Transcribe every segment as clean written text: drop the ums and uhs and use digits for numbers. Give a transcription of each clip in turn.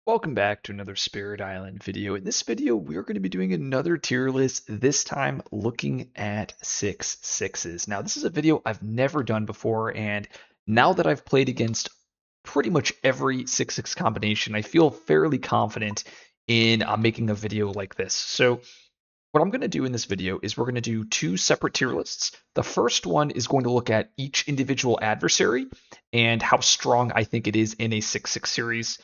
Welcome back to another Spirit Island video. In this video, we're going to be doing another tier list, this time looking at 6/6s. Now, this is a video I've never done before, and now that I've played against pretty much every 6/6 combination, I feel fairly confident in making a video like this. So, what I'm going to do in this video is we're going to do two separate tier lists. The first one is going to look at each individual adversary and how strong I think it is in a 6/6 series.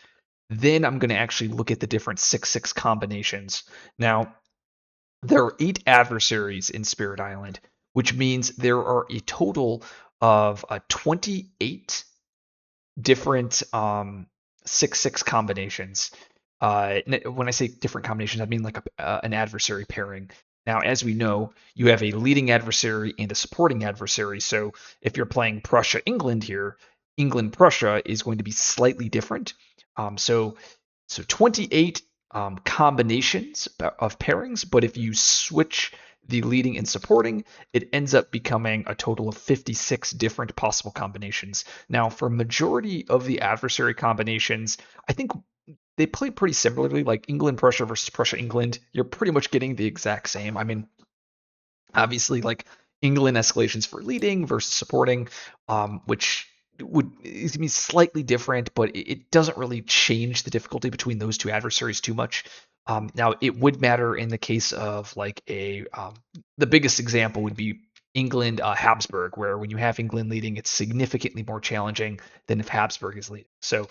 Then I'm going to actually look at the different 6/6 combinations. Now, there are 8 adversaries in Spirit Island, which means there are a total of 28 different 6/6 combinations. When I say different combinations, I mean like an adversary pairing. Now, as we know, you have a leading adversary and a supporting adversary. So if you're playing Prussia England here, England Prussia is going to be slightly different. So 28 combinations of pairings, but if you switch the leading and supporting, it ends up becoming a total of 56 different possible combinations. Now, for majority of the adversary combinations, I think they play pretty similarly, like England Prussia versus Prussia England. You're pretty much getting the exact same. I mean, obviously, like England escalations for leading versus supporting, which would is be slightly different, but it doesn't really change the difficulty between those two adversaries too much. Now, it would matter in the case of like the biggest example would be England Habsburg, where when you have England leading, it's significantly more challenging than if Habsburg is leading. So,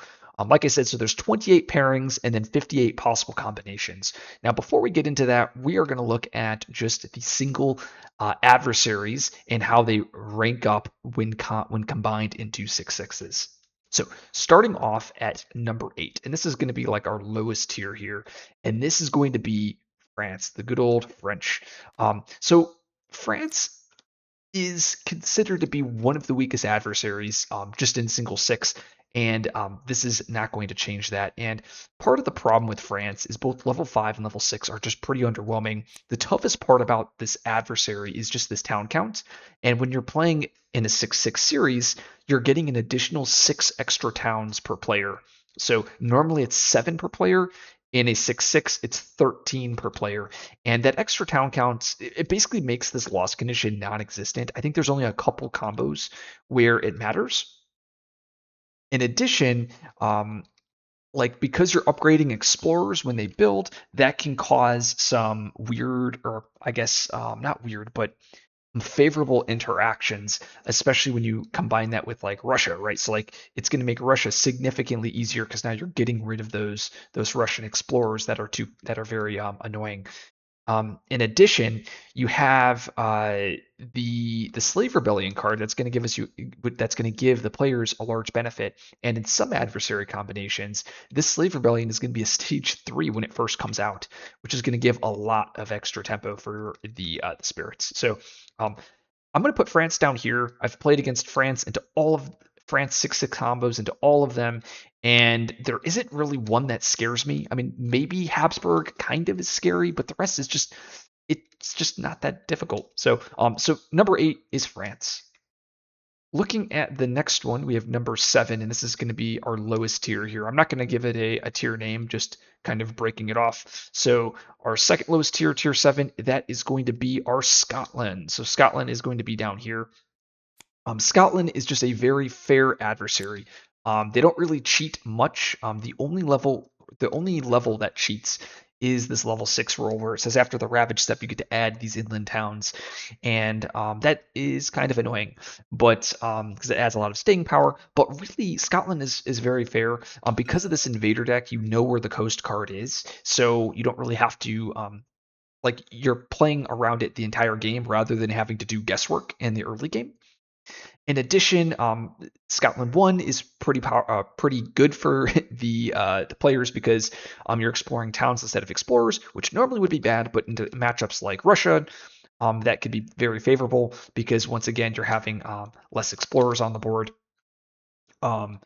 like I said, so there's 28 pairings and then 58 possible combinations. Now, before we get into that, we are going to look at just the single adversaries and how they rank up when combined into 6/6s. So starting off at number 8, and this is going to be like our lowest tier here, and this is going to be France, the good old French. So France is considered to be one of the weakest adversaries just in single six. And this is not going to change that. And part of the problem with France is both level 5 and level 6 are just pretty underwhelming. The toughest part about this adversary is just this town count. And when you're playing in a 6/6 series, you're getting an additional 6 extra towns per player. So normally it's 7 per player. In a 6/6, it's 13 per player. And that extra town count, it basically makes this loss condition non-existent. I think there's only a couple combos where it matters. In addition, like because you're upgrading explorers when they build, that can cause some weird, or I guess not weird, but favorable interactions, especially when you combine that with like Russia, right? So like it's going to make Russia significantly easier because now you're getting rid of those Russian explorers that are very annoying. In addition, you have the slave rebellion card that's going to give the players a large benefit. And in some adversary combinations, this slave rebellion is going to be a stage 3 when it first comes out, which is going to give a lot of extra tempo for the spirits. So I'm going to put France down here. I've played against France into all of France 6/6 combos into all of them, and there isn't really one that scares me. I mean, maybe Habsburg kind of is scary, but the rest is just it's just not that difficult. So number 8 is France. Looking at the next one, we have number 7, and this is going to be our lowest tier here. I'm not going to give it a tier name, just kind of breaking it off. So our second lowest tier, tier 7, that is going to be our Scotland. So Scotland is going to be down here. Scotland is just a very fair adversary. They don't really cheat much. The only level that cheats is this level 6 roll, where it says after the ravage step you get to add these inland towns, and that is kind of annoying, but because it adds a lot of staying power. But really, Scotland is very fair because of this invader deck. You know where the coast card is, so you don't really have to. Like you're playing around it the entire game rather than having to do guesswork in the early game. In addition, Scotland 1 is pretty good for the players because you're exploring towns instead of explorers, which normally would be bad, but into matchups like Russia, that could be very favorable because once again you're having less explorers on the board. Um,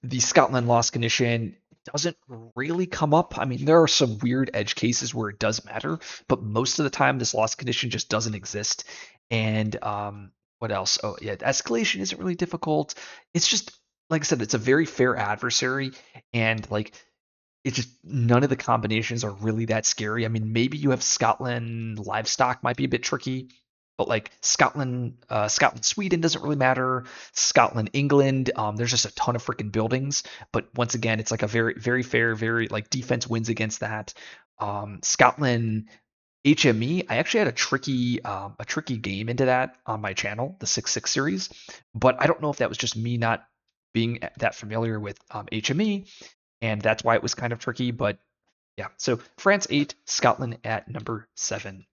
the Scotland loss condition doesn't really come up. I mean, there are some weird edge cases where it does matter, but most of the time this loss condition just doesn't exist. And what else? Oh yeah, the escalation isn't really difficult. It's just like I said, it's a very fair adversary, and like it's just none of the combinations are really that scary. I mean, maybe you have Scotland livestock might be a bit tricky, but like Scotland Sweden doesn't really matter. Scotland England, there's just a ton of freaking buildings. But once again, it's like a very fair, very like defense wins against that. Scotland HME, I actually had a tricky game into that on my channel, the 6-6 series, but I don't know if that was just me not being that familiar with HME, and that's why it was kind of tricky. But yeah, so France 8, Scotland at number 7.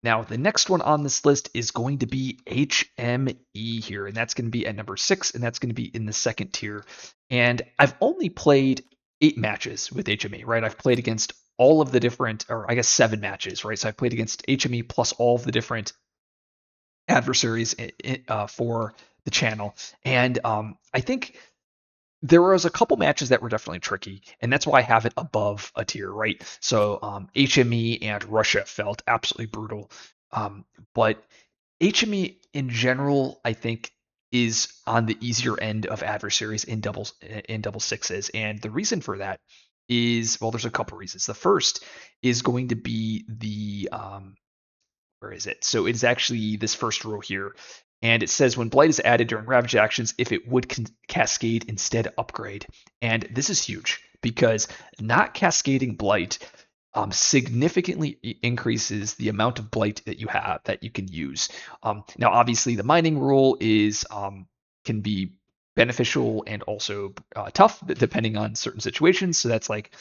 Now, the next one on this list is going to be HME here, and that's going to be at number 6, and that's going to be in the second tier. And I've only played 8 matches with HME, right? I've played against all of the different, or I guess 7 matches, right? So I've played against HME plus all of the different adversaries for the channel. And I think there was a couple matches that were definitely tricky, and that's why I have it above a tier, right? So HME and Russia felt absolutely brutal, but HME in general, I think, is on the easier end of adversaries in double sixes, and the reason for that is, well, there's a couple reasons. The first is going to be the where is it? So it's actually this first row here. And it says when blight is added during ravage actions, if it would cascade instead upgrade. And this is huge because not cascading blight significantly increases the amount of blight that you have that you can use. Now, obviously, the mining rule is can be beneficial and also tough depending on certain situations. So that's like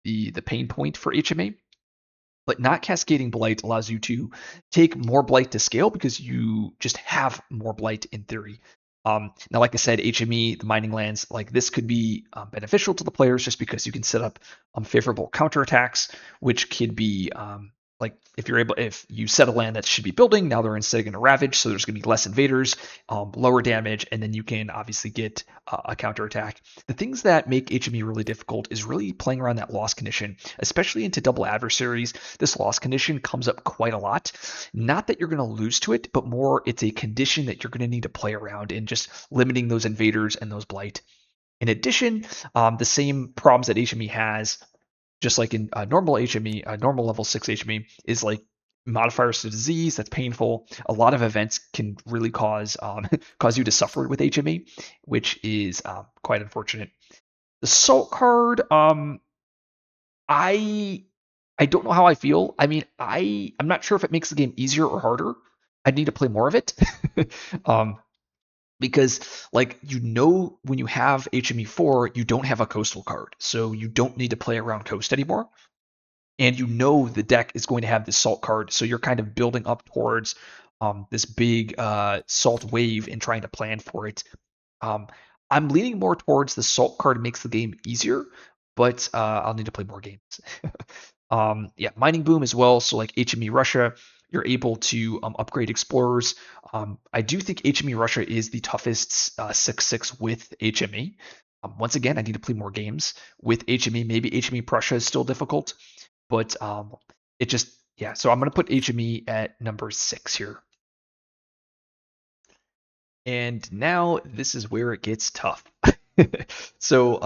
the pain point for HMA. But not cascading blight allows you to take more blight to scale because you just have more blight in theory. Now, like I said, HME, the mining lands, like this could be beneficial to the players just because you can set up favorable counterattacks, which could be like if you set a land that should be building, now they're instead going to ravage, so there's going to be less invaders, lower damage, and then you can obviously get a counterattack. The things that make HME really difficult is really playing around that loss condition, especially into double adversaries. This loss condition comes up quite a lot. Not that you're going to lose to it, but more it's a condition that you're going to need to play around in just limiting those invaders and those blight. In addition, the same problems that HME has, just like in normal HME, normal level 6 HME, is like modifiers to disease. That's painful. A lot of events can really cause cause you to suffer with HME, which is quite unfortunate. The Salt card, I I don't know how I feel. I mean, I'm not sure if it makes the game easier or harder. I need to play more of it. um, because like when you have HME4, you don't have a coastal card, so you don't need to play around coast anymore. And the deck is going to have this salt card, so you're kind of building up towards this big salt wave and trying to plan for it. Um, I'm leaning more towards the salt card makes the game easier, but I'll need to play more games. Yeah, mining boom as well. So like HME Russia, you're able to upgrade explorers. I do think HME Russia is the toughest 6-6 with HME. Once again, I need to play more games with HME. Maybe HME Prussia is still difficult, but it just yeah. So I'm gonna put HME at number 6 here. And now this is where it gets tough. So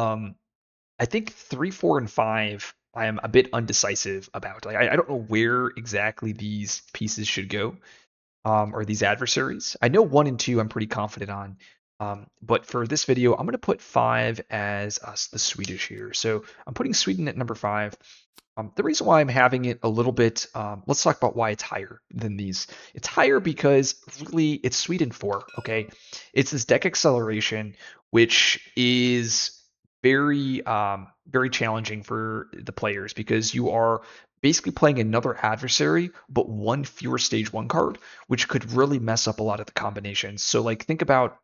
I think 3, 4, and 5 I am a bit undecisive about. Like I don't know where exactly these pieces should go, or these adversaries. I know 1 and 2 I'm pretty confident on. But for this video, I'm going to put 5 as the Swedish here. So I'm putting Sweden at number 5. The reason why I'm having it a little bit, let's talk about why it's higher than these. It's higher because really it's Sweden 4, okay? It's this deck acceleration, which is very challenging for the players because you are basically playing another adversary, but 1 fewer stage 1 card, which could really mess up a lot of the combinations. So like think about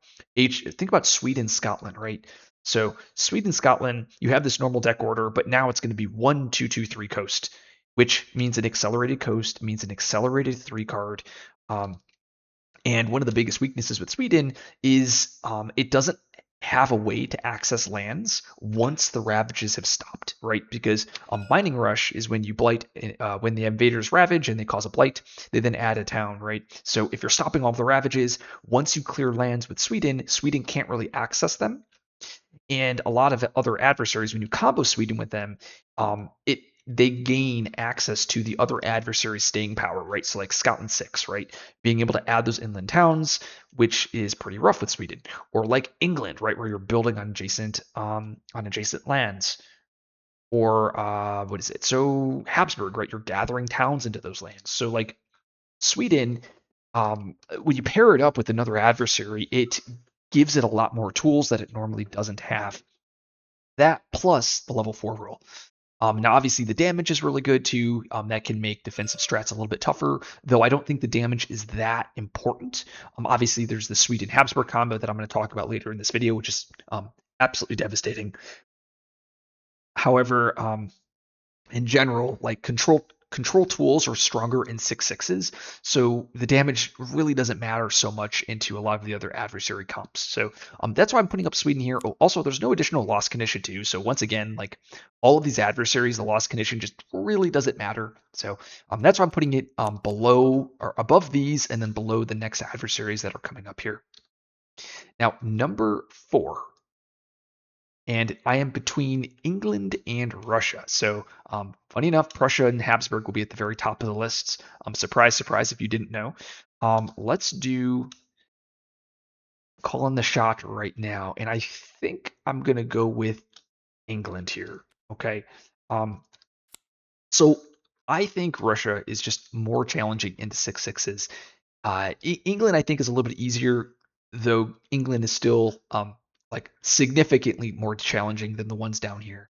Sweden, Scotland, right? So Sweden, Scotland, you have this normal deck order, but now it's going to be 1, 2, 2, 3 coast, which means an accelerated coast, means an accelerated 3 card. And one of the biggest weaknesses with Sweden is it doesn't have a way to access lands once the ravages have stopped, right? Because a mining rush is when you blight, when the invaders ravage and they cause a blight, they then add a town, right? So if you're stopping all the ravages, once you clear lands with Sweden, Sweden can't really access them. And a lot of other adversaries, when you combo Sweden with them, it they gain access to the other adversary's staying power, right? So like Scotland 6, right? Being able to add those inland towns, which is pretty rough with Sweden, or like England, right, where you're building on adjacent lands, or what is it? So Habsburg, right? You're gathering towns into those lands. So like Sweden, when you pair it up with another adversary, it gives it a lot more tools that it normally doesn't have. That plus the level 4 rule. Now, obviously, the damage is really good too. That can make defensive strats a little bit tougher, though I don't think the damage is that important. Obviously, there's the Sweden Habsburg combo that I'm going to talk about later in this video, which is absolutely devastating. However, in general, like control tools are stronger in 6/6s, so the damage really doesn't matter so much into a lot of the other adversary comps. So that's why I'm putting up Sweden here. Oh, also, there's no additional loss condition too. So once again, like all of these adversaries, the loss condition just really doesn't matter. So that's why I'm putting it below or above these, and then below the next adversaries that are coming up here. Now, number 4, and I am between England and Russia. So, funny enough, Prussia and Habsburg will be at the very top of the lists. Surprise, surprise, if you didn't know. Let's do calling the shot right now, and I think I'm gonna go with England here. Okay. Um, so I think Russia is just more challenging into 6/6s. England, I think, is a little bit easier, though England is still like significantly more challenging than the ones down here.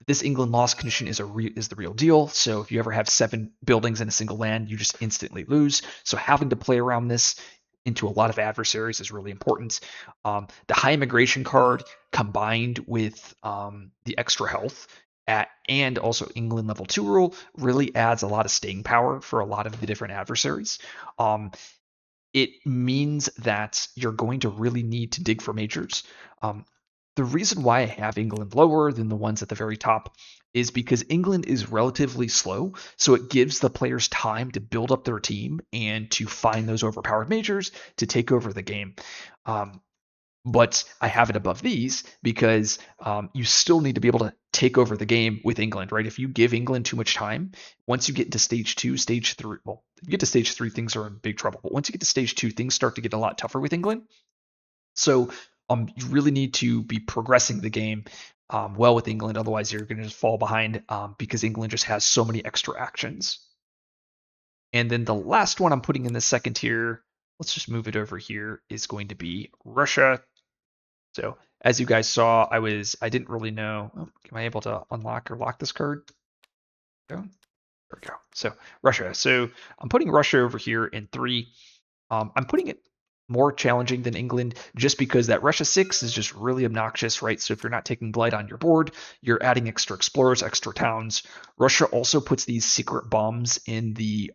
This England loss condition is the real deal. So if you ever have 7 buildings in a single land, you just instantly lose. So having to play around this into a lot of adversaries is really important. The high immigration card combined with the extra health and also England level 2 rule really adds a lot of staying power for a lot of the different adversaries. Um, it means that you're going to really need to dig for majors. Um, the reason why I have England lower than the ones at the very top is because England is relatively slow, so it gives the players time to build up their team and to find those overpowered majors to take over the game. Um, but I have it above these because you still need to be able to take over the game with England, right? If you give England too much time, once you get into stage 2, stage 3, well, if you get to stage 3, things are in big trouble. But once you get to stage 2, things start to get a lot tougher with England. So you really need to be progressing the game well with England. Otherwise, you're going to just fall behind because England just has so many extra actions. And then the last one I'm putting in the second tier, let's just move it over here, is going to be Russia. So as you guys saw, I didn't really know. Oh, am I able to unlock or lock this card? There we go. So Russia. So I'm putting Russia over here in 3. I'm putting it more challenging than England just because that Russia 6 is just really obnoxious, right? So if you're not taking blight on your board, you're adding extra explorers, extra towns. Russia also puts these secret bombs in the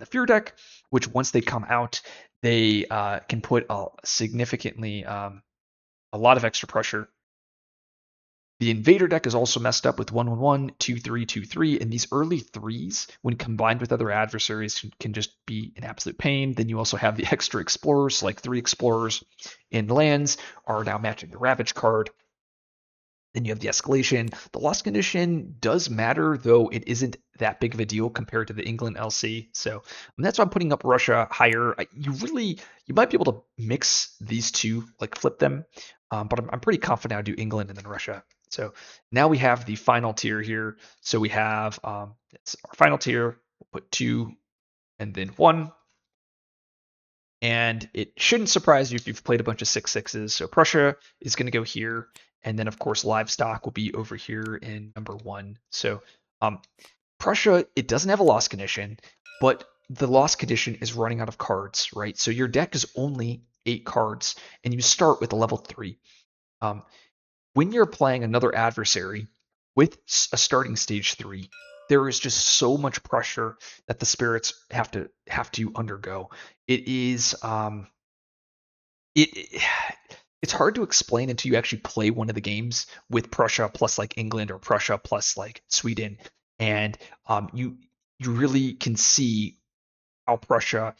fear deck, which once they come out, they can put a lot of extra pressure. The Invader deck is also messed up with 1/1/1, 2/3, 2/3, and these early 3s, when combined with other adversaries, can just be an absolute pain. Then you also have the extra explorers, like 3 explorers in lands are now matching the Ravage card. Then you have the escalation. The loss condition does matter, though it isn't that big of a deal compared to the England LC. So that's why I'm putting up Russia higher. You might be able to mix these two, like flip them, but I'm pretty confident I'll do England and then Russia. So now we have the final tier here. So we have it's our final tier. We'll put 2 and then 1. And it shouldn't surprise you if you've played a bunch of 6/6s. So Prussia is going to go here. And then, of course, livestock will be over here in number 1. So Prussia, it doesn't have a loss condition, but the loss condition is running out of cards, right? So your deck is only 8 cards, and you start with a level 3. When you're playing another adversary with a starting stage 3, there is just so much pressure that the spirits have to undergo. It is it it's hard to explain until you actually play one of the games with Prussia plus like England or Prussia plus like Sweden, and you really can see how Prussia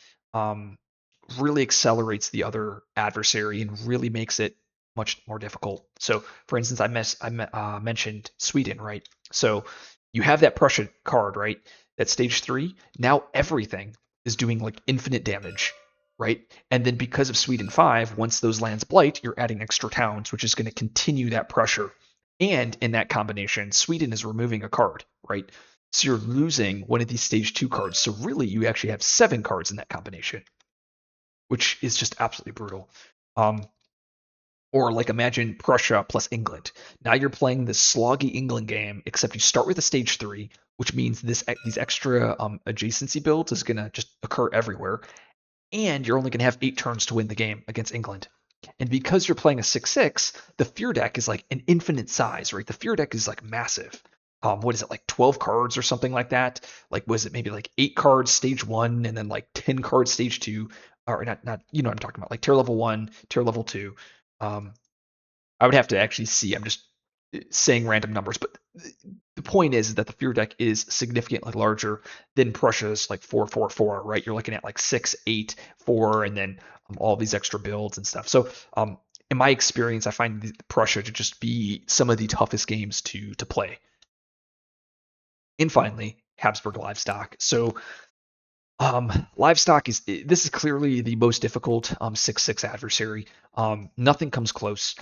really accelerates the other adversary and really makes it much more difficult. So, for instance, mentioned Sweden, right? So you have that Prussia card, right? That stage 3. Now everything is doing like infinite damage, right? And then because of Sweden 5, once those lands blight, you're adding extra towns, which is going to continue that pressure. And in that combination, Sweden is removing a card, right? So you're losing one of these stage 2 cards. So really, you actually have 7 cards in that combination, which is just absolutely brutal. Or like imagine Prussia plus England. Now you're playing this sloggy England game, except you start with a stage 3, which means these extra adjacency builds is gonna just occur everywhere, and you're only gonna have 8 turns to win the game against England. And because you're playing a 6/6, the fear deck is like an infinite size, right? The fear deck is like massive. What is it, like 12 cards or something like that? Like was it maybe like 8 cards stage 1 and then like 10 cards stage 2? Or not you know what I'm talking about, like tier level 1, tier level 2. Um, I would have to actually see. I'm just saying random numbers, but the point is that the fear deck is significantly larger than Prussia's like 4-4-4, right? You're looking at like 6-8-4, and then all these extra builds and stuff. So in my experience, I find Prussia to just be some of the toughest games to play. And finally, Habsburg Livestock. So Livestock is clearly the most difficult 6/6 adversary. Nothing comes close.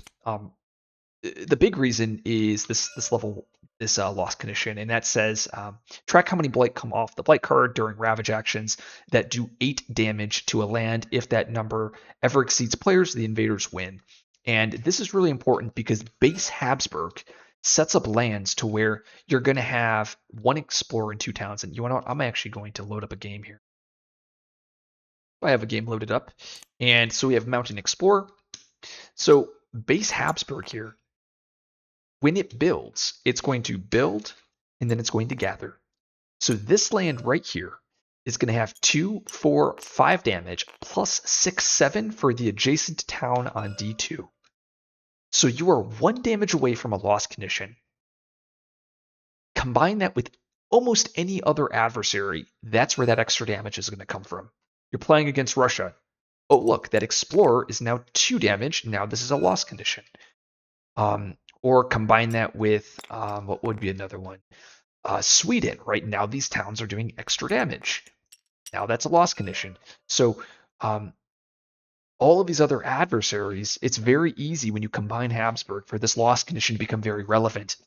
The big reason is this level, this loss condition, and that says track how many blight come off the blight card during ravage actions that do 8 damage to a land. If that number ever exceeds players, the invaders win. And this is really important because base Habsburg sets up lands to where you're going to have 1 explorer and 2 towns. And you know what? I'm actually going to load up a game here. I have a game loaded up, and so we have Mountain Explorer. So base Habsburg here, when it builds, it's going to build and then it's going to gather. So this land right here is going to have 2, 4, 5 damage plus 6, 7 for the adjacent town on D2. So you are 1 damage away from a loss condition. Combine that with almost any other adversary, that's where that extra damage is going to come from. You're playing against Russia. Oh, look, that explorer is now 2 damage. Now this is a loss condition. Or combine that with what would be another one? Sweden. Right now, these towns are doing extra damage. Now that's a loss condition. So all of these other adversaries, it's very easy when you combine Habsburg for this loss condition to become very relevant.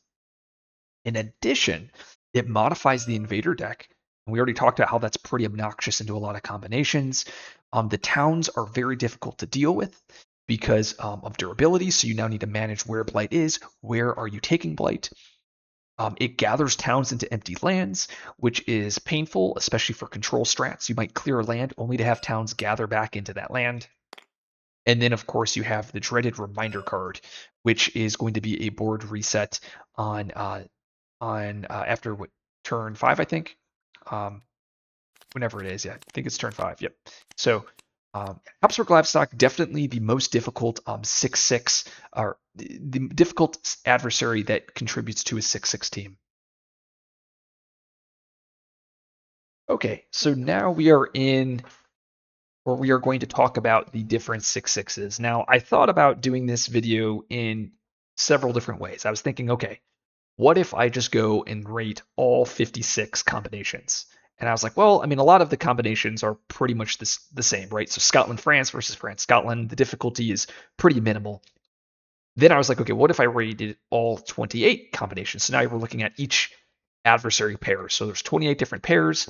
In addition, it modifies the invader deck. And we already talked about how that's pretty obnoxious into a lot of combinations. The towns are very difficult to deal with because of durability. So you now need to manage where blight is. Where are you taking blight? It gathers towns into empty lands, which is painful, especially for control strats. You might clear a land only to have towns gather back into that land. And then, of course, you have the dreaded reminder card, which is going to be a board reset on after turn 5, I think. Whenever it is, yeah, I think it's turn 5. Yep. So Habsburg Livestock, definitely the most difficult 6/6, or the difficult adversary that contributes to a 6/6 team. Okay, so now we are going to talk about the different 6/6s. Now, I thought about doing this video in several different ways. I was thinking, okay, what if I just go and rate all 56 combinations? And I was like, well, I mean, a lot of the combinations are pretty much the same, right? So Scotland, France versus France, Scotland, the difficulty is pretty minimal. Then I was like, okay, what if I rated all 28 combinations? So now we're looking at each adversary pair. So there's 28 different pairs.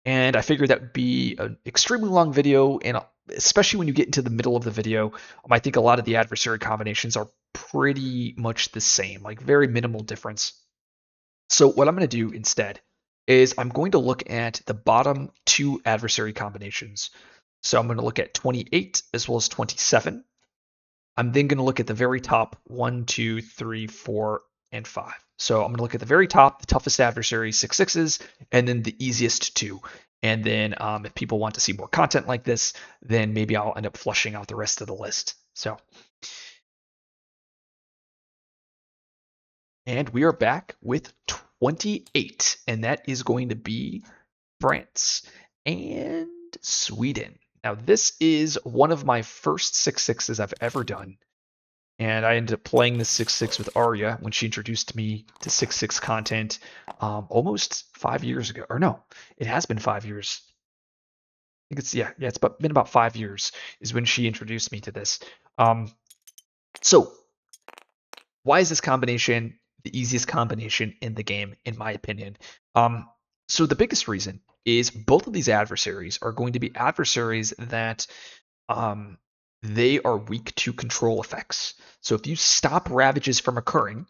And I figured that would be an extremely long video, and especially when you get into the middle of the video, I think a lot of the adversary combinations are pretty much the same, like very minimal difference. So what I'm going to do instead is I'm going to look at the bottom 2 adversary combinations. So I'm going to look at 28 as well as 27. I'm then going to look at the very top 1, 2, 3, 4, and 5. So I'm going to look at the very top, the toughest adversary, 6/6s, and then the easiest 2. And then if people want to see more content like this, then maybe I'll end up flushing out the rest of the list. So, and we are back with 28, and that is going to be France and Sweden. Now, this is one of my first 6/6s I've ever done. And I ended up playing the 6-6 with Arya when she introduced me to 6-6 content almost 5 years ago. Or no, it has been 5 years. I think yeah, it's been about 5 years is when she introduced me to this. So why is this combination the easiest combination in the game, in my opinion? Um, so the biggest reason is both of these adversaries are going to be adversaries that um, they are weak to control effects. So if you stop ravages from occurring,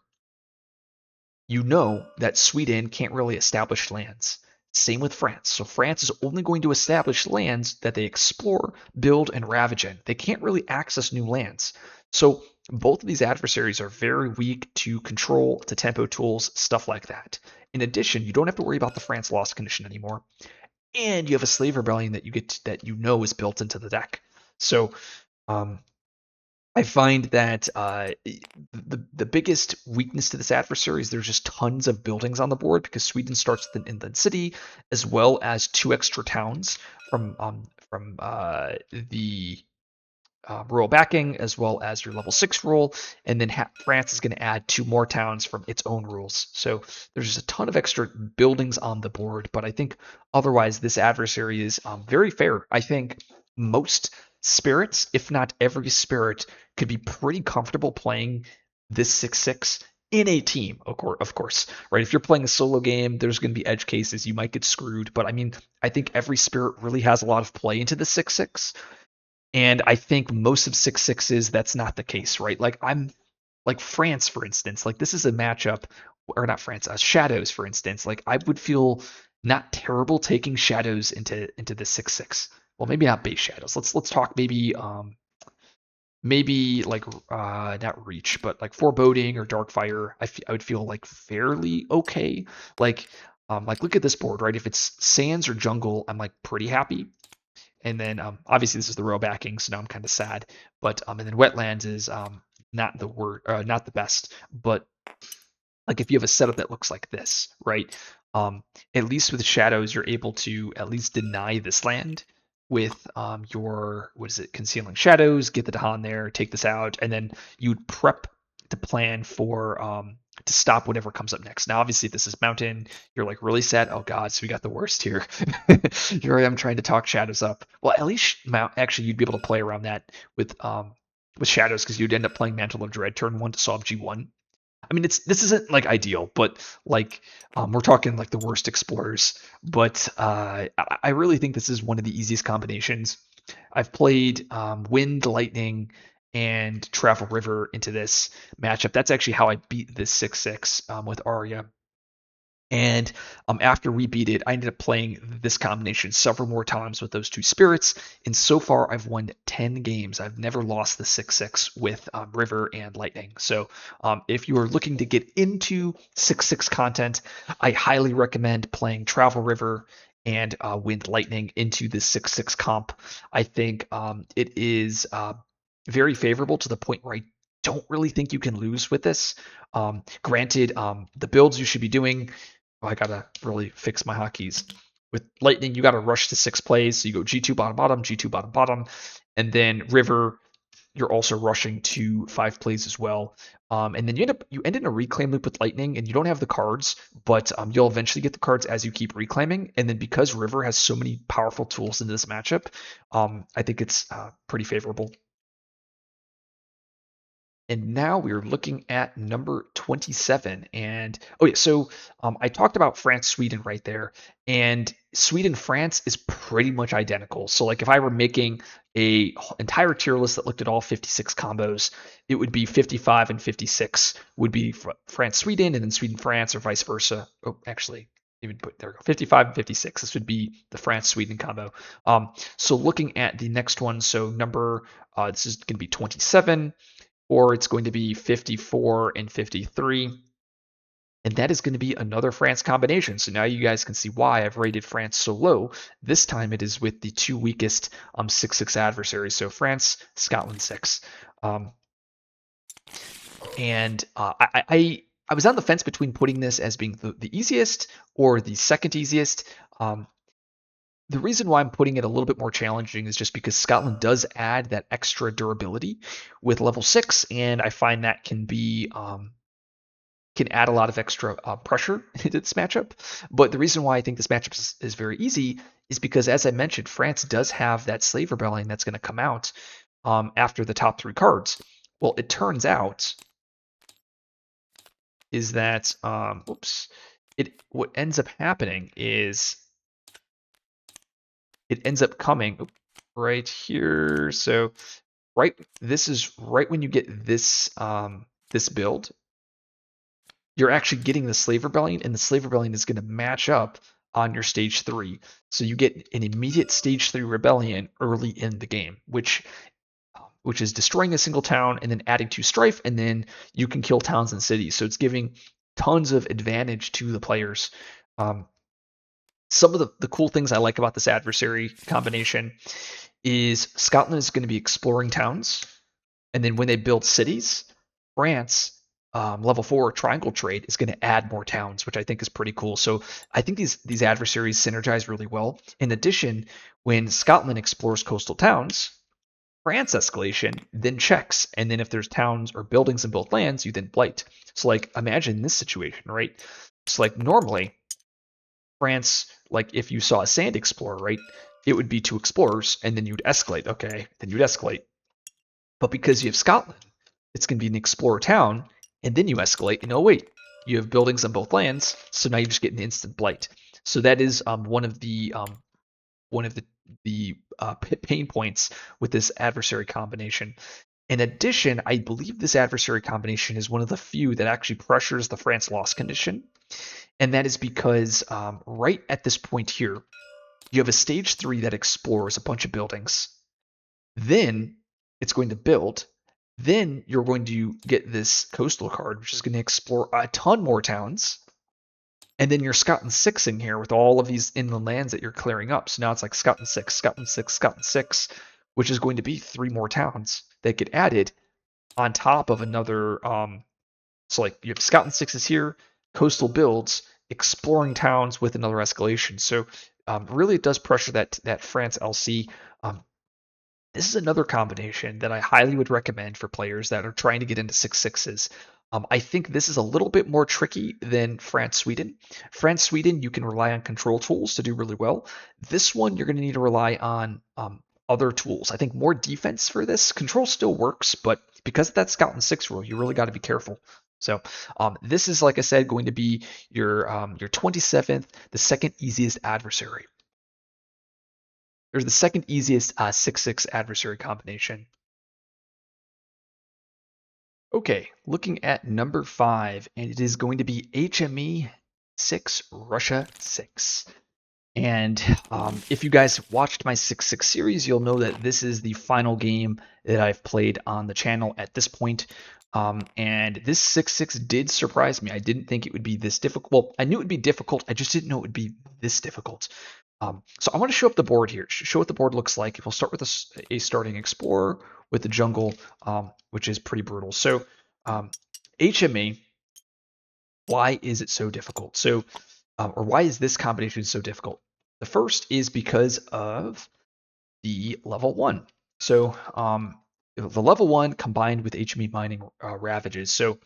you know that Sweden can't really establish lands. Same with France. So France is only going to establish lands that they explore, build, and ravage in. They can't really access new lands. So both of these adversaries are very weak to control, to tempo tools, stuff like that. In addition, you don't have to worry about the France loss condition anymore, and you have a slave rebellion that that you know is built into the deck. So um, I find that the biggest weakness to this adversary is there's just tons of buildings on the board because Sweden starts with an inland city as well as two extra towns from the rural backing as well as your level 6 rule, and then France is going to add two more towns from its own rules. So there's just a ton of extra buildings on the board, but I think otherwise this adversary is very fair. I think most spirits, if not every spirit, could be pretty comfortable playing this 6-6 in a team, of course, right? If you're playing a solo game, there's going to be edge cases. You might get screwed, but I mean, I think every spirit really has a lot of play into the 6-6. And I think most of 6-6s, that's not the case, right? Like I'm like France, for instance, like this is a matchup, or not France, Shadows, for instance. Like I would feel not terrible taking Shadows into the 6-6. Well, maybe not base Shadows. Let's talk maybe like not Reach, but like Foreboding or Darkfire. I would feel like fairly okay. Like look at this board, right? If it's Sands or Jungle, I'm like pretty happy. And then obviously this is the row backing, so now I'm kind of sad. But and then wetlands is not the best. But like if you have a setup that looks like this, right? At least with shadows, you're able to at least deny this land with your what is it, concealing shadows, get the Dahan there, take this out, and then you'd prep to plan for to stop whatever comes up next. Now, obviously, if this is mountain, you're like really sad. Oh God, so we got the worst here. Here I am trying to talk shadows up. Well, at least actually you'd be able to play around that with shadows because you'd end up playing Mantle of Dread turn one to solve G1. I mean, this isn't like ideal, but like we're talking like the worst explorers. But I really think this is one of the easiest combinations. I've played Wind, Lightning, and Travel River into this matchup. That's actually how I beat this 6-6 with Arya. And after we beat it, I ended up playing this combination several more times with those two spirits. And so far, I've won 10 games. I've never lost the 6-6 with River and Lightning. So if you are looking to get into 6-6 content, I highly recommend playing Travel River and Wind Lightning into this 6-6 comp. I think it is very favorable to the point where I don't really think you can lose with this. Granted, the builds you should be doing, oh, I gotta really fix my hotkeys. With Lightning, you gotta rush to 6 plays. So you go G2 bottom bottom, G2 bottom bottom, and then River, you're also rushing to 5 plays as well. And then you end in a reclaim loop with Lightning, and you don't have the cards, but you'll eventually get the cards as you keep reclaiming. And then because River has so many powerful tools in this matchup, I think it's pretty favorable. And now we're looking at number 27. And oh yeah, so I talked about France, Sweden right there, and Sweden, France is pretty much identical. So like if I were making a entire tier list that looked at all 56 combos, it would be 55 and 56 would be France, Sweden, and then Sweden, France, or vice versa. Oh, actually, even put there we go, 55 and 56. This would be the France, Sweden combo. So looking at the next one, so number this is going to be 27, or it's going to be 54 and 53. And that is going to be another France combination. So now you guys can see why I've rated France so low. This time it is with the two weakest 6-6 adversaries. So France, Scotland 6. And I was on the fence between putting this as being the easiest or the second easiest. the reason why I'm putting it a little bit more challenging is just because Scotland does add that extra durability with level 6, and I find that can add a lot of extra pressure into this matchup. But the reason why I think this matchup is very easy is because, as I mentioned, France does have that slave rebellion that's going to come out after the top 3 cards. Well, it turns out is that what ends up happening is it ends up coming right here. So this is right when you get this build, you're actually getting the slave rebellion, and the slave rebellion is going to match up on your stage 3. So you get an immediate stage 3 rebellion early in the game, which is destroying a single town and then adding 2 strife, and then you can kill towns and cities. So it's giving tons of advantage to the players. Some of the cool things I like about this adversary combination is Scotland is going to be exploring towns, and then when they build cities, France level 4 triangle trade is going to add more towns, which I think is pretty cool. So I think these adversaries synergize really well. In addition, when Scotland explores coastal towns, France escalation then checks, and then if there's towns or buildings in both lands, you then blight. So like imagine this situation, right? So like normally France, like if you saw a sand explorer, right, it would be 2 explorers, and then you'd escalate. Okay, then you'd escalate. But because you have Scotland, it's going to be an explorer town, and then you escalate. And oh wait, you have buildings on both lands, so now you just get an instant blight. So that is one of the pain points with this adversary combination. In addition, I believe this adversary combination is one of the few that actually pressures the France loss condition, and that is because right at this point here, you have a stage 3 that explores a bunch of buildings. Then it's going to build. Then you're going to get this coastal card, which is going to explore a ton more towns. And then you're Scotland 6 in here with all of these inland lands that you're clearing up. So now it's like Scotland 6, Scotland 6, Scotland 6, which is going to be 3 more towns that get added on top of another. So like you have Scotland 6 is here, coastal builds, exploring towns with another escalation. So really it does pressure that France LC. This is another combination that I highly would recommend for players that are trying to get into 6/6s. I think this is a little bit more tricky than France-Sweden. France-Sweden, you can rely on control tools to do really well. This one, you're going to need to rely on other tools. I think more defense for this. Control still works, but because of that Scotland 6 rule, you really got to be careful. So this is, like I said, going to be your 27th, the second easiest adversary. There's the second easiest 6/6 adversary combination. Okay, looking at number 5, and it is going to be HME 6, Russia 6. And if you guys watched my 6/6 series, you'll know that this is the final game that I've played on the channel at this point. And this 6/6 did surprise me. I didn't think it would be this difficult. Well, I knew it would be difficult. I just didn't know it would be this difficult. So I want to show up the board here, show what the board looks like. We'll start with a starting explorer with the jungle, which is pretty brutal. So HME, why is it so difficult? So, or why is this combination so difficult? The first is because of the level 1. So the level 1 combined with HME mining ravages. So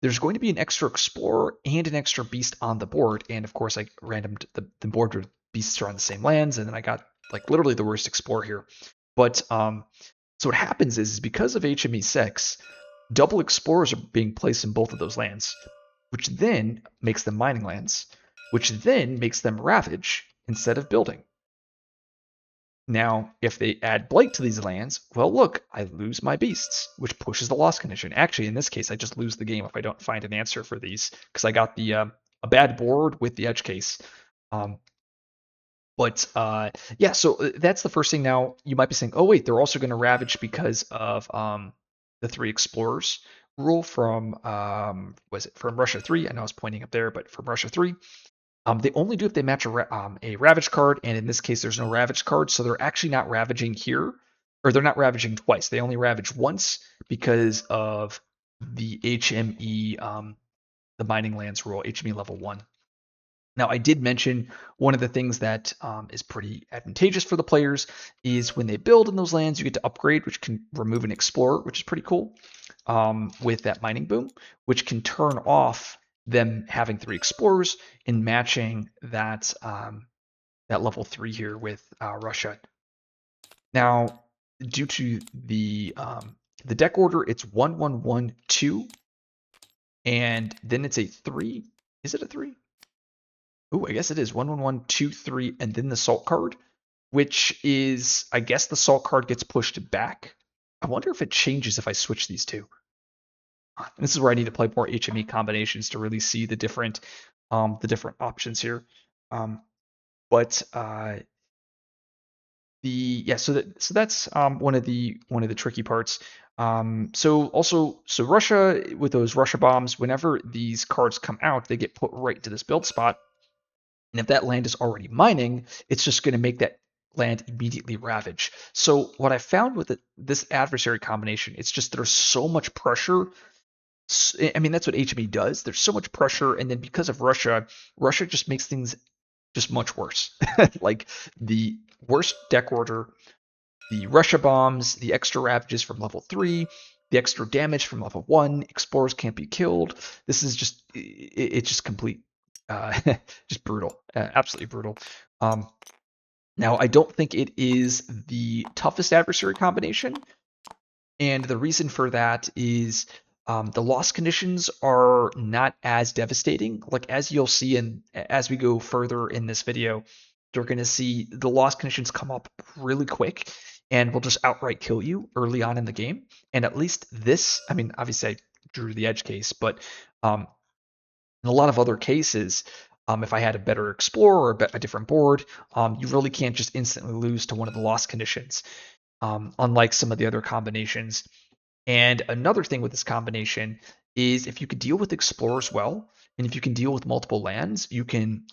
there's going to be an extra explorer and an extra beast on the board. And of course, I randomed the board where beasts are on the same lands, and then I got like literally the worst explorer here. But so what happens is because of HME 6, double explorers are being placed in both of those lands, which then makes them mining lands, which then makes them ravage instead of building. Now, if they add blight to these lands, well, look, I lose my beasts, which pushes the loss condition. Actually, in this case, I just lose the game if I don't find an answer for these, because I got the a bad board with the edge case. Yeah, so that's the first thing. Now, you might be saying, oh, wait, they're also going to ravage because of the 3 explorers rule from, was it from Russia 3? I know I was pointing up there, but from Russia 3. They only do if they match a Ravage card, and in this case, there's no Ravage card, so they're actually not ravaging here, or they're not ravaging twice. They only ravage once because of the HME, the mining lands rule, HME level 1. Now, I did mention one of the things that is pretty advantageous for the players is when they build in those lands, you get to upgrade, which can remove an explorer, which is pretty cool, with that mining boom, which can turn off them having 3 explorers and matching that level 3 here with Russia. Now, due to the deck order, it's 1-1-1-2, and then it's a 3. Is it a 3? Oh, I guess it is 1-1-1-2-3, and then the salt card, which is, I guess the salt card gets pushed back. I wonder if it changes if I switch these two. And this is where I need to play more HME combinations to really see the different options here. But so that's one of the tricky parts. So Russia, with those Russia bombs, whenever these cards come out, they get put right into this build spot. And if that land is already mining, it's just going to make that land immediately ravage. So what I found with this adversary combination, it's just there's so much pressure. I mean, that's what HME does. There's so much pressure, and then because of Russia, Russia just makes things just much worse. Like the worst deck order, the Russia bombs, the extra ravages from level 3, the extra damage from level 1, explorers can't be killed. This is just, it's just complete, just brutal, absolutely brutal. Now, I don't think it is the toughest adversary combination, and the reason for that is the loss conditions are not as devastating. Like as you'll see as we go further in this video, you're going to see the loss conditions come up really quick and will just outright kill you early on in the game. And at least this, I mean, obviously I drew the edge case, but in a lot of other cases, if I had a better explorer or a different board, you really can't just instantly lose to one of the loss conditions, unlike some of the other combinations. And another thing with this combination is if you could deal with explorers well, and if you can deal with multiple lands, you can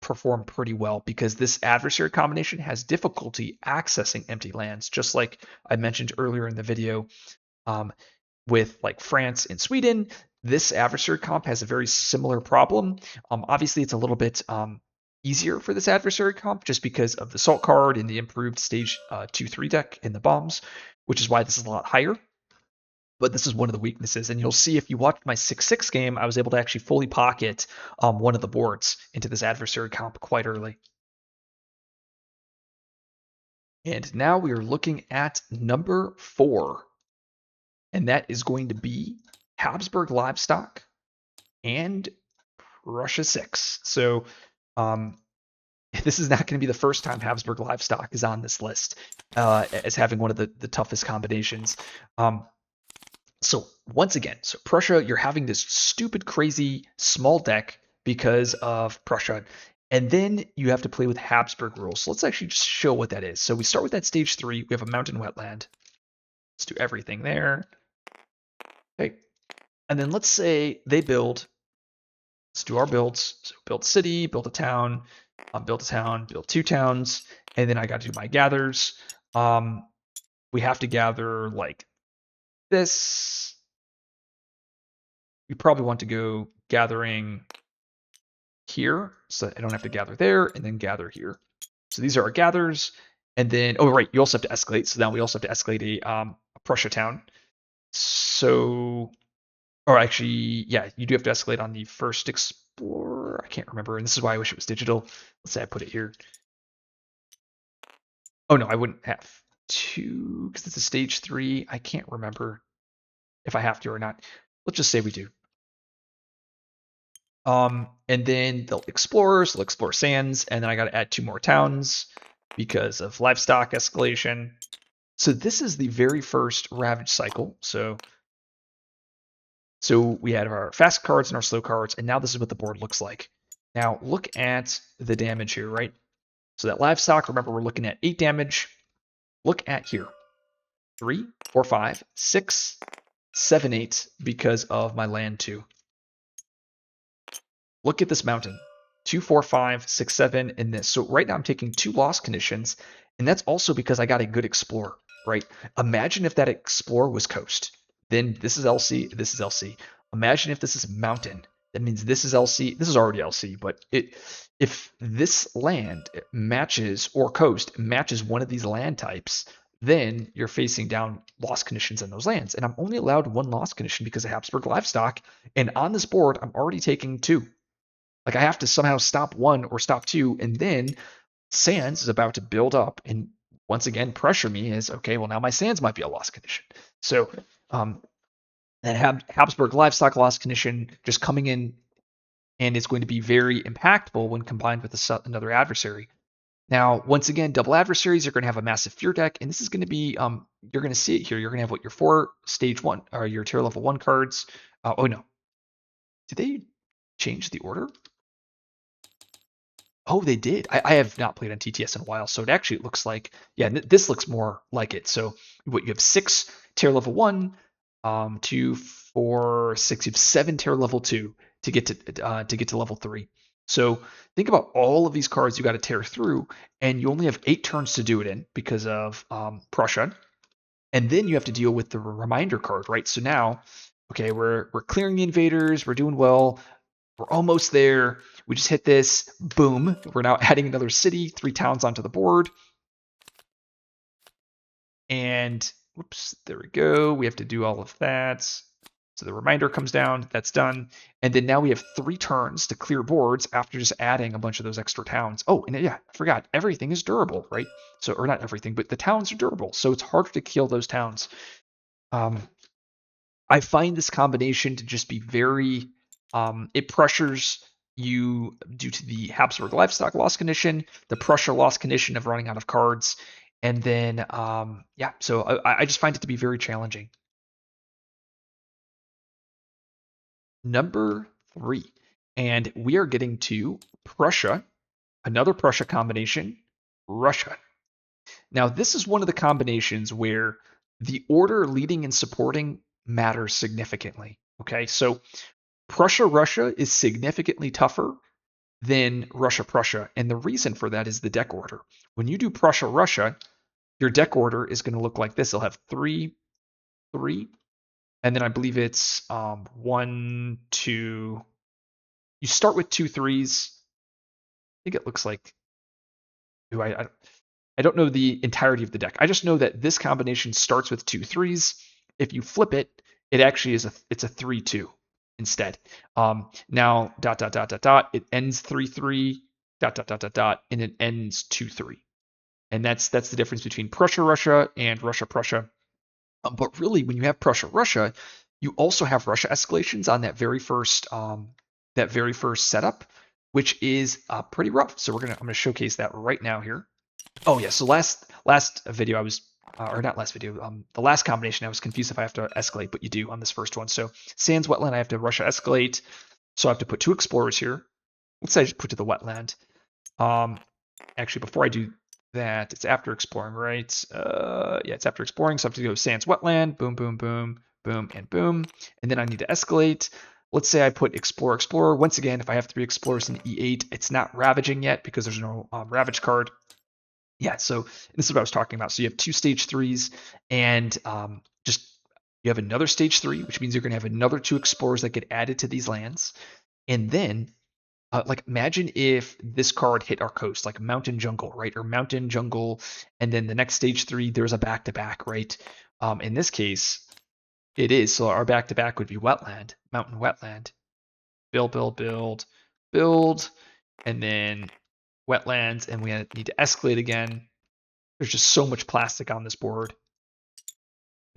perform pretty well because this adversary combination has difficulty accessing empty lands, just like I mentioned earlier in the video. With like France and Sweden, this adversary comp has a very similar problem. Obviously, it's a little bit easier for this adversary comp just because of the salt card and the improved stage 2-3 deck in the bombs, which is why this is a lot higher. But this is one of the weaknesses, and you'll see if you watched my 6-6 game, I was able to actually fully pocket one of the boards into this adversary comp quite early. And now we are looking at number 4, and that is going to be Habsburg Livestock and Russia 6. So this is not going to be the first time Habsburg Livestock is on this list as having one of the toughest combinations. So once again, so Prussia, you're having this stupid, crazy small deck because of Prussia. And then you have to play with Habsburg rules. So let's actually just show what that is. So we start with that stage 3. We have a mountain wetland. Let's do everything there. Okay. And then let's say they build. Let's do our builds. So build city, build a town, build 2 towns, and then I got to do my gathers. We have to gather like this. You probably want to go gathering here, so I don't have to gather there and then gather here. So these are our gathers, and then oh right, you also have to escalate. So now we also have to escalate a Prussia town. So, or actually, yeah, you do have to escalate on the first explorer. I can't remember, and this is why I wish it was digital. Let's say I put it here. Oh no, I wouldn't have to because it's a stage 3. I can't remember if I have to or not. Let's just say we do. And then they'll explore, so they'll explore sands, and then I got to add 2 more towns because of livestock escalation. So this is the very first Ravage cycle. So we had our fast cards and our slow cards, and now this is what the board looks like. Now look at the damage here, right? So that livestock, remember we're looking at 8 damage. Look at here. 3, 4, 5, 6, 7, 8 because of my land 2. Look at this mountain. 2, 4, 5, 6, 7, and this. So right now I'm taking 2 loss conditions, and that's also because I got a good explorer, right? Imagine if that explorer was coast. Then this is LC, this is LC. Imagine if this is mountain. that means this is LC. This is already LC, but if this land matches or coast matches one of these land types, then you're facing down loss conditions in those lands. And I'm only allowed one loss condition because of Habsburg livestock. And on this board, I'm already taking two. Like I have to somehow stop one or stop two, and then Sands is about to build up and once again pressure me as okay, well now my Sands might be a loss condition. So that Habsburg livestock loss condition just coming in and it's going to be very impactful when combined with another adversary. Now, once again, double adversaries are going to have a massive fear deck, and this is going to be you're going to see it here. You're going to have what your 4 stage 1 or your tier level 1 cards. Oh no, did they change the order? Oh, they did. I have not played on TTS in a while, so it actually looks like, yeah, this looks more like it. So what you have 6 tier level 1, 2, 4, 6. You have 7 tier level 2 to get to level 3. So think about all of these cards you got to tear through, and you only have 8 turns to do it in because of Prussia, and then you have to deal with the reminder card, right? So now, okay, we're clearing the invaders, we're doing well. We're almost there. We just hit this. Boom. We're now adding another city, 3 towns onto the board. And whoops, there we go. We have to do all of that. So the reminder comes down. That's done. And then now we have 3 turns to clear boards after just adding a bunch of those extra towns. Oh, and yeah, I forgot. Everything is durable, right? So, or not everything, but the towns are durable. So it's harder to kill those towns. I find this combination to just be very, it pressures you due to the Habsburg livestock loss condition, the Prussia loss condition of running out of cards, and then, yeah, so I just find it to be very challenging. Number 3, and we are getting to Prussia, another Prussia combination, Russia. Now, this is one of the combinations where the order leading and supporting matters significantly. Okay, so Prussia-Russia is significantly tougher than Russia-Prussia, and the reason for that is the deck order. When you do Prussia-Russia, your deck order is going to look like this. It'll have 3, 3, and then I believe it's 1, 2. You start with 2 3s. I think it looks like. Ooh, I don't know the entirety of the deck. I just know that this combination starts with 2 3s. If you flip it, it actually is it's a 3-2 instead. Now dot dot dot dot dot. It ends 3-3 dot dot dot dot dot, and it ends 2-3. And that's the difference between Prussia Russia and Russia Prussia. But really, when you have Prussia Russia, you also have Russia escalations on that very first setup, which is pretty rough. So I'm gonna showcase that right now here. Oh yeah, so last video I was, or not last video, the last combination I was confused if I have to escalate, but you do on this first one. So Sands Wetland, I have to Russia escalate, so I have to put 2 explorers here. Let's say I just put to the wetland. Actually, before I do that, it's after exploring, right? Yeah, it's after exploring, so I have to go Sands Wetland, boom, boom, boom, boom, and boom, and then I need to escalate. Let's say I put Explorer, Explorer. Once again, if I have 3 explorers in E8, it's not ravaging yet because there's no ravage card. Yeah, so this is what I was talking about. So you have 2 stage 3s, and just you have another stage 3, which means you're going to have another 2 explorers that get added to these lands. And then, like, imagine if this card hit our coast, like Mountain Jungle, right? Or Mountain Jungle, and then the next stage 3, there's a back-to-back, right? In this case, it is. So our back-to-back would be Wetland, Mountain Wetland. Build, build, build, build, and then Wetlands, and we need to escalate again. There's just so much plastic on this board.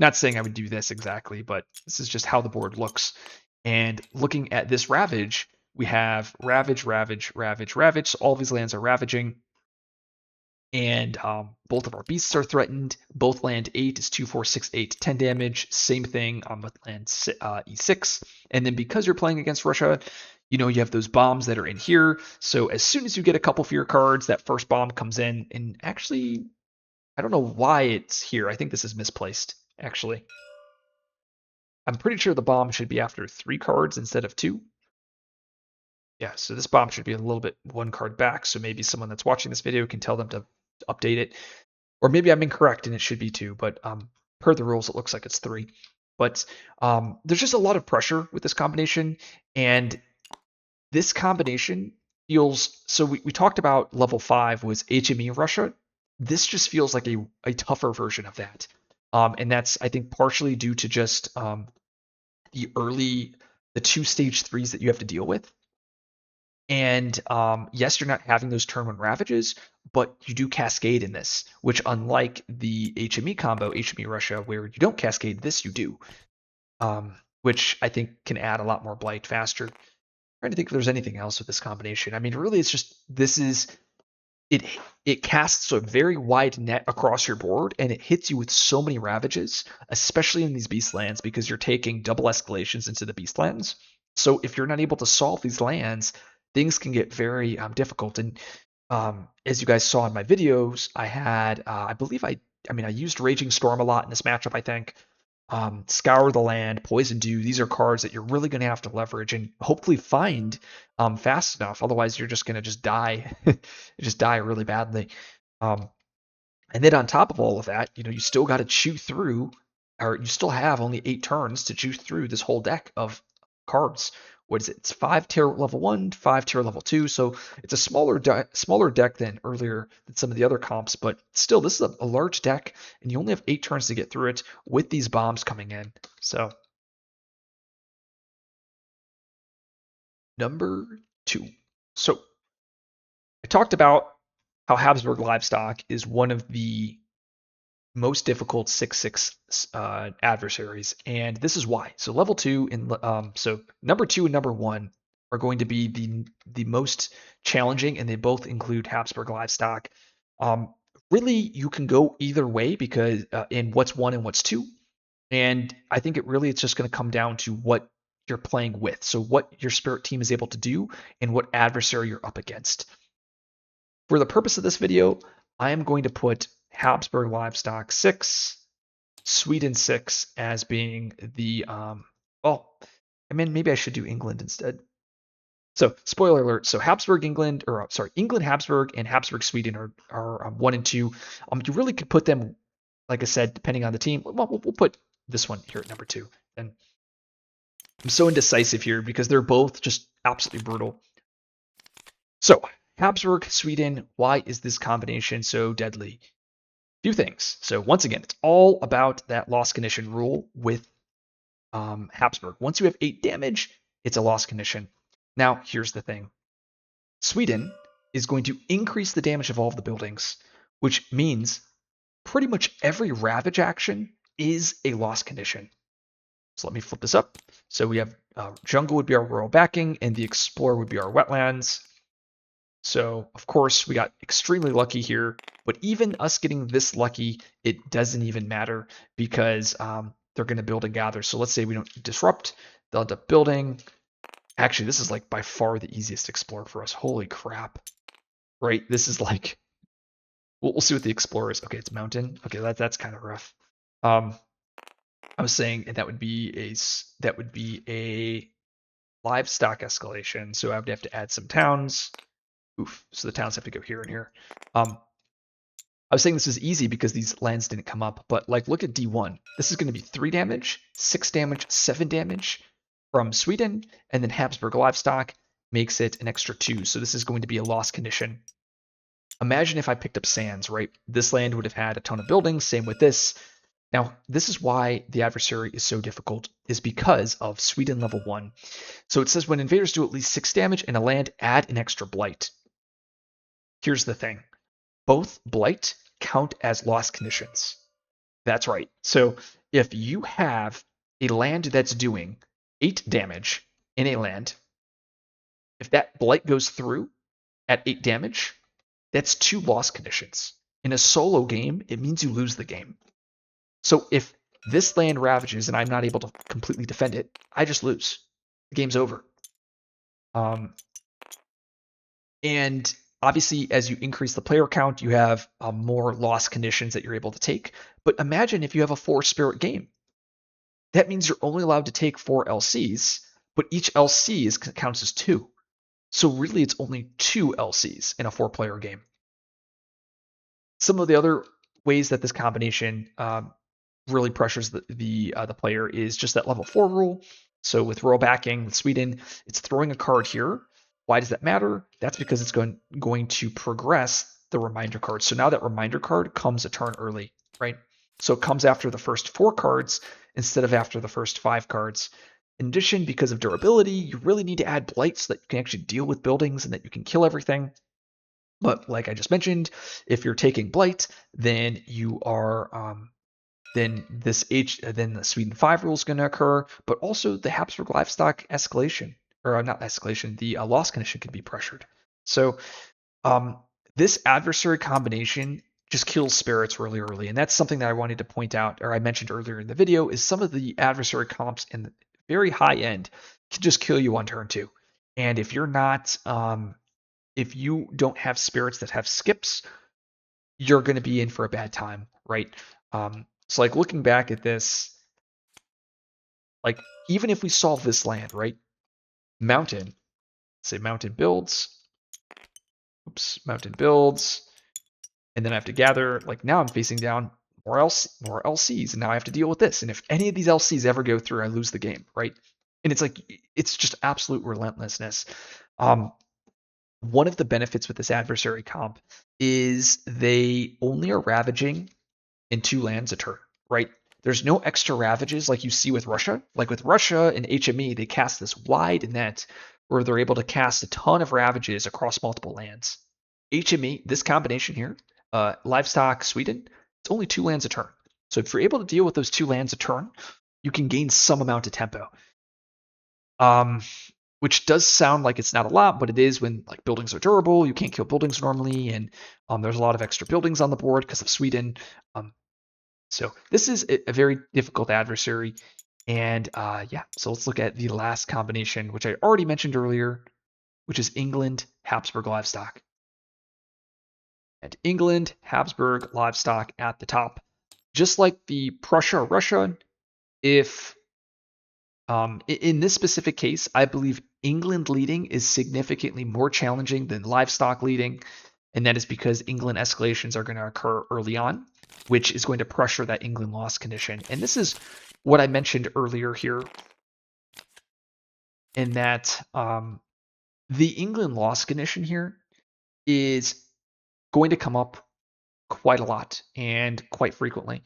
Not saying I would do this exactly, but this is just how the board looks. And looking at this ravage, we have ravage, ravage, ravage, ravage. So all of these lands are ravaging. And both of our beasts are threatened. Both land 8 is 2, 4, 6, 8, 10 damage. Same thing with land E6. And then because you're playing against Russia, you know, you have those bombs that are in here. So as soon as you get a couple fear cards, that first bomb comes in. And actually, I don't know why it's here. I think this is misplaced, actually. I'm pretty sure the bomb should be after 3 cards instead of 2. Yeah, so this bomb should be a little bit 1 card back. So maybe someone that's watching this video can tell them to update it. Or maybe I'm incorrect and it should be 2, but per the rules, it looks like it's 3. But there's just a lot of pressure with this combination. And this combination feels so. We talked about level 5 was HME Russia. This just feels like a tougher version of that. And that's, I think, partially due to just the early, the two stage threes that you have to deal with. And yes, you're not having those turn one ravages, but you do cascade in this, which unlike the HME combo, HME Russia, where you don't cascade, this you do, which I think can add a lot more blight faster. I'm trying to think if there's anything else with this combination. I mean, really, it's just this is it. It casts a very wide net across your board, and it hits you with so many ravages, especially in these beast lands, because you're taking double escalations into the beast lands. So if you're not able to solve these lands, things can get very difficult. And as you guys saw in my videos, I had I believe I mean I used Raging Storm a lot in this matchup. I think Scour the Land, Poison Dew. These are cards that you're really going to have to leverage and hopefully find fast enough. Otherwise, you're just going to just die, just die really badly. Um, and then on top of all of that, you still got to chew through, or you still have only 8 turns to chew through this whole deck of cards. What is it? It's 5 tier level 1, 5 tier level 2. So it's a smaller deck than earlier than some of the other comps, but still, this is a large deck, and you only have 8 turns to get through it with these bombs coming in. So number 2. So I talked about how Habsburg Livestock is one of the most difficult 6/6 adversaries, and this is why. So level 2 and so number 2 and number 1 are going to be the most challenging, and they both include Habsburg Livestock. Really, you can go either way because in what's 1 and what's 2, and I think it's just going to come down to what you're playing with. So what your spirit team is able to do and what adversary you're up against. For the purpose of this video, I am going to put Habsburg Livestock 6, Sweden 6 as being the, well, I mean, maybe I should do England instead. So, spoiler alert. So, Habsburg England, or sorry, England Habsburg and Habsburg Sweden are 1 and 2. You really could put them, like I said, depending on the team. Well, we'll put this one here at number 2. And I'm so indecisive here because they're both just absolutely brutal. So, Habsburg, Sweden, why is this combination so deadly? Few things. So once again, it's all about that loss condition rule with Habsburg. Once you have 8 damage, it's a loss condition. Now, here's the thing. Sweden is going to increase the damage of all of the buildings, which means pretty much every ravage action is a loss condition. So let me flip this up. So we have jungle would be our royal backing, and the explorer would be our wetlands. So, of course, we got extremely lucky here, but even us getting this lucky, it doesn't even matter because they're going to build and gather. So let's say we don't disrupt, they'll end up building. Actually, this is like by far the easiest explorer for us. Holy crap. Right? This is like, we'll see what the explorer is. Okay, it's mountain. Okay, that's kind of rough. I was saying that would be a livestock escalation. So I would have to add some towns. Oof, so the towns have to go here and here. I was saying this is easy because these lands didn't come up, but like look at D1. This is going to be 3 damage, 6 damage, 7 damage from Sweden, and then Habsburg Livestock makes it an extra 2. So this is going to be a loss condition. Imagine if I picked up Sands, right? This land would have had a ton of buildings, same with this. Now, this is why the adversary is so difficult, is because of Sweden level 1. So it says when invaders do at least 6 damage in a land, add an extra blight. Here's the thing. Both blight count as loss conditions. That's right. So if you have a land that's doing 8 damage in a land, if that blight goes through at 8 damage, that's 2 loss conditions. In a solo game, it means you lose the game. So if this land ravages and I'm not able to completely defend it, I just lose. The game's over. And obviously, as you increase the player count, you have more loss conditions that you're able to take. But imagine if you have a 4 spirit game. That means you're only allowed to take 4 LCs, but each LC counts as 2. So really, it's only 2 LCs in a 4-player game. Some of the other ways that this combination really pressures the player is just that level 4 rule. So with royal backing with Sweden, it's throwing a card here. Why does that matter? That's because it's going to progress the reminder card. So now that reminder card comes a turn early, right? So it comes after the first 4 cards instead of after the first 5 cards. In addition, because of durability, you really need to add blight so that you can actually deal with buildings and that you can kill everything. But like I just mentioned, if you're taking blight, then you are then then the Sweden 5 rule is going to occur, but also the Habsburg livestock escalation, or not escalation, the loss condition can be pressured. So um, this adversary combination just kills spirits really early, and that's something that I wanted to point out, or I mentioned earlier in the video, is some of the adversary comps in the very high end can just kill you on turn 2. And if you're not, if you don't have spirits that have skips, you're going to be in for a bad time, right? So like looking back at this, like even if we solve this land, right? Mountain, say mountain builds, mountain builds, and then I have to gather, like now I'm facing down more LCs, and now I have to deal with this. And if any of these LCs ever go through, I lose the game, right? And it's like, it's just absolute relentlessness. One of the benefits with this adversary comp is they only are ravaging in 2 lands a turn, right? There's no extra ravages like you see with Russia. Like with Russia and HME, they cast this wide net where they're able to cast a ton of ravages across multiple lands. HME, this combination here, livestock Sweden, it's only 2 lands a turn. So if you're able to deal with those 2 lands a turn, you can gain some amount of tempo. Which does sound like it's not a lot, but it is when like buildings are durable. You can't kill buildings normally, and there's a lot of extra buildings on the board because of Sweden. So this is a very difficult adversary. And yeah, so let's look at the last combination, which I already mentioned earlier, which is England, Habsburg livestock. And England, Habsburg livestock at the top. Just like the Prussia-Russia, if in this specific case, I believe England leading is significantly more challenging than livestock leading. And that is because England escalations are going to occur early on, which is going to pressure that England loss condition. And this is what I mentioned earlier here, in that the England loss condition here is going to come up quite a lot and quite frequently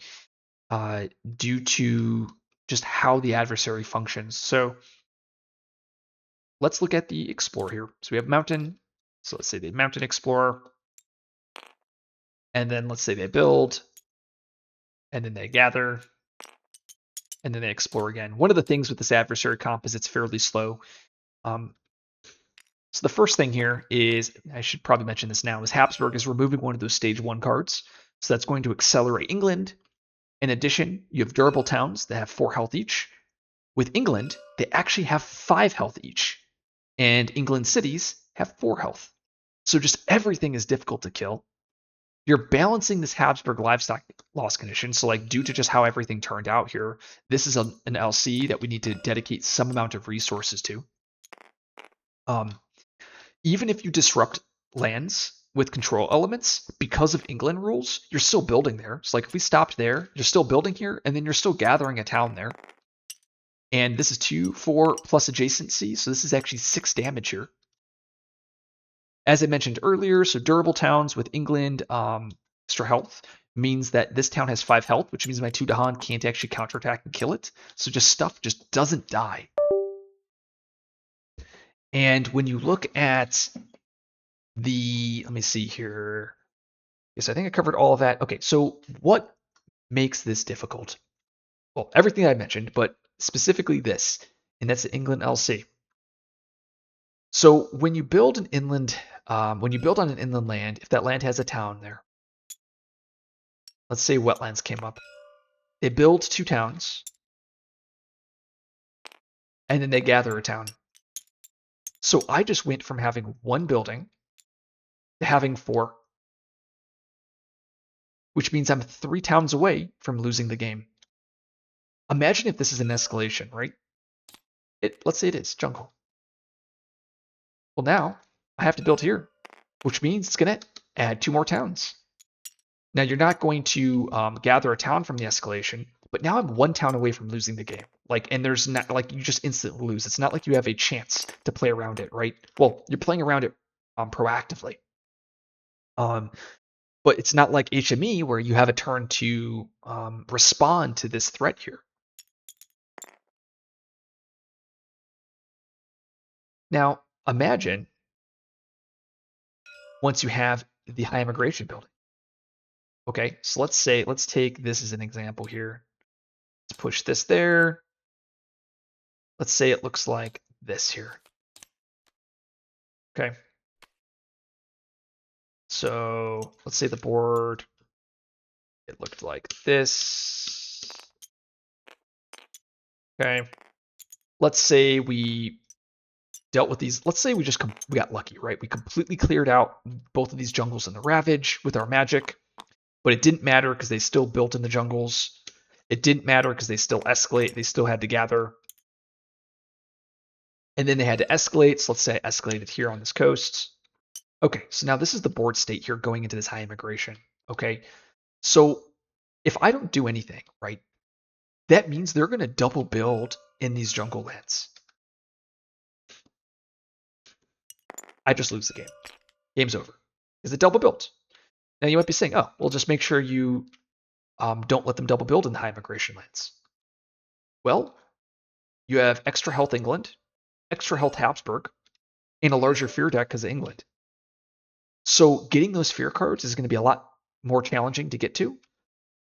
due to just how the adversary functions. So let's look at the Explorer here. So we have Mountain. So let's say the Mountain Explorer. And then let's say they build. And then they gather. And then they explore again. One of the things with this adversary comp is it's fairly slow. So the first thing here is, I should probably mention this now, is Habsburg is removing one of those stage 1 cards. So that's going to accelerate England. In addition, you have durable towns that have 4 health each. With England, they actually have 5 health each. And England cities have 4 health. So just everything is difficult to kill. You're balancing this Habsburg livestock loss condition. So like due to just how everything turned out here, this is an LC that we need to dedicate some amount of resources to. Even if you disrupt lands with control elements, because of England rules, you're still building there. So like if we stopped there, you're still building here, and then you're still gathering a town there. And this is 2, 4 plus adjacency, so this is actually 6 damage here. As I mentioned earlier, so durable towns with England extra health means that this town has 5 health, which means my 2 Dahan can't actually counterattack and kill it. So just stuff just doesn't die. And when you look at the, let me see here. Yes, I think I covered all of that. Okay, so what makes this difficult? Well, everything I mentioned, but specifically this, and that's the England LC. So when you build an inland, when you build on an inland land, if that land has a town there, let's say wetlands came up, they build 2 towns, and then they gather a town. So I just went from having 1 building to having 4, which means I'm 3 towns away from losing the game. Imagine if this is an escalation, right? Let's say it is jungle. Well, now I have to build here, which means it's going to add 2 more towns. Now you're not going to gather a town from the escalation, but now I'm 1 town away from losing the game. Like, and there's not like you just instantly lose. It's not like you have a chance to play around it, right? Well, you're playing around it proactively. Um, but it's not like HME where you have a turn to respond to this threat here. Now, imagine once you have the high immigration building. Okay, so let's take this as an example here. Let's push this there. Let's say it looks like this here. Okay. So let's say the board, it looked like this. Okay. Let's say we dealt with these. Let's say we got lucky, right? We completely cleared out both of these jungles in the Ravage with our magic, but it didn't matter because they still built in the jungles. It didn't matter because they still escalate. They still had to gather. And then they had to escalate. So let's say I escalated here on this coast. Okay, so now this is the board state here going into this high immigration. Okay, so if I don't do anything, right, that means they're going to double build in these jungle lands. I just lose the game. Game's over. Is it double built? Now you might be saying, oh, well, just make sure you don't let them double build in the high immigration lands. Well, you have extra health England, extra health Habsburg, and a larger fear deck because of England. So getting those fear cards is going to be a lot more challenging to get to,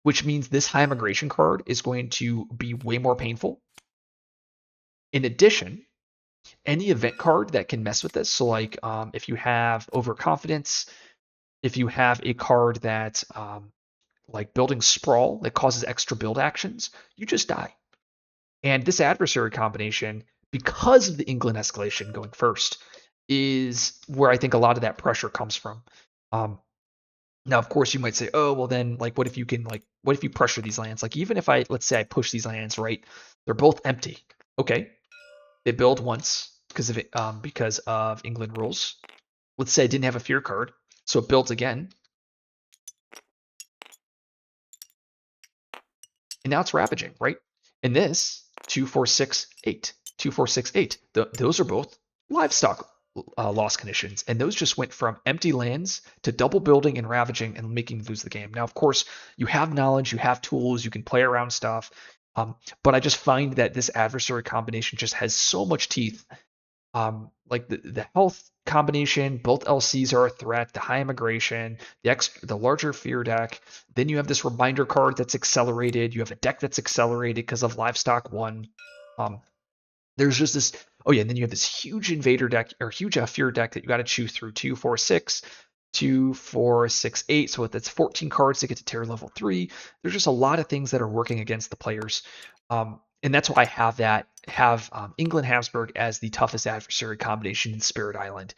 which means this high immigration card is going to be way more painful. In addition, any event card that can mess with this, so like if you have overconfidence, if you have a card that like building sprawl that causes extra build actions, you just die. And this adversary combination, because of the England escalation going first, is where I think a lot of that pressure comes from. Now, of course, you might say, oh, well, then, like, what if you pressure these lands? Like, even if let's say I push these lands, right? They're both empty. Okay, they build once because of England rules. Let's say I didn't have a fear card, so it builds again. And now it's ravaging, right? And this 2, 4, 6, 8, 2, 4, 6, 8. Those are both livestock loss conditions, and those just went from empty lands to double building and ravaging and making you lose the game. Now, of course, you have knowledge, you have tools, you can play around stuff, but I just find that this adversary combination just has so much teeth. Like the health combination, both LCs are a threat. The high immigration, the larger fear deck. Then you have this reminder card that's accelerated. You have a deck that's accelerated because of livestock one. There's just this. Oh yeah, and then you have this huge invader deck or huge fear deck that you got to chew through 2, 4, 6. 2, 4, 6, 8. So that's 14 cards to get to tier level 3. There's just a lot of things that are working against the players. And that's why I have England Habsburg as the toughest adversary combination in Spirit Island.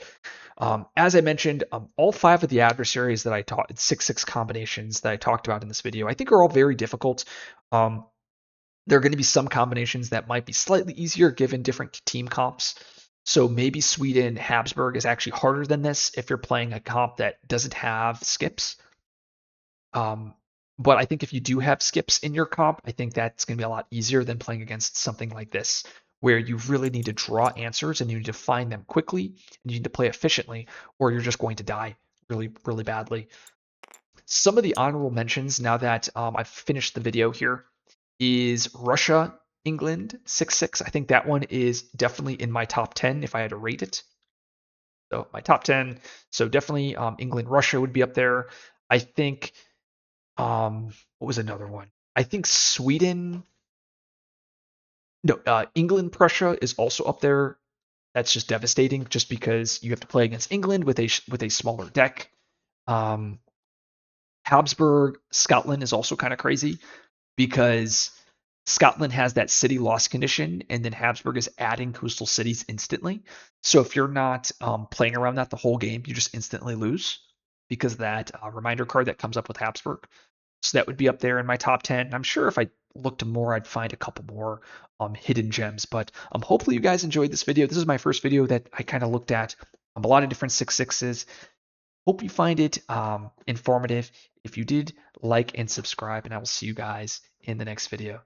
As I mentioned, all 5 of the adversaries that I taught, 6/6 combinations that I talked about in this video, I think are all very difficult. There are going to be some combinations that might be slightly easier given different team comps. So maybe Sweden Habsburg is actually harder than this if you're playing a comp that doesn't have skips. But I think if you do have skips in your comp, I think that's going to be a lot easier than playing against something like this, where you really need to draw answers and you need to find them quickly and you need to play efficiently, or you're just going to die really, really badly. Some of the honorable mentions now that I've finished the video here is Russia, England, 6/6. I think that one is definitely in my top 10 if I had to rate it. So my top 10. So definitely England, Russia would be up there. I think what was another one? I think Sweden. No, England, Prussia is also up there. That's just devastating, just because you have to play against England with a smaller deck. Habsburg, Scotland is also kind of crazy because Scotland has that city loss condition, and then Habsburg is adding coastal cities instantly. So if you're not playing around that the whole game, you just instantly lose because of that reminder card that comes up with Habsburg. So that would be up there in my top 10. I'm sure if I looked more, I'd find a couple more hidden gems. But hopefully you guys enjoyed this video. This is my first video that I kind of looked at a lot of different 6/6s. Hope you find it informative. If you did, like and subscribe, and I will see you guys in the next video.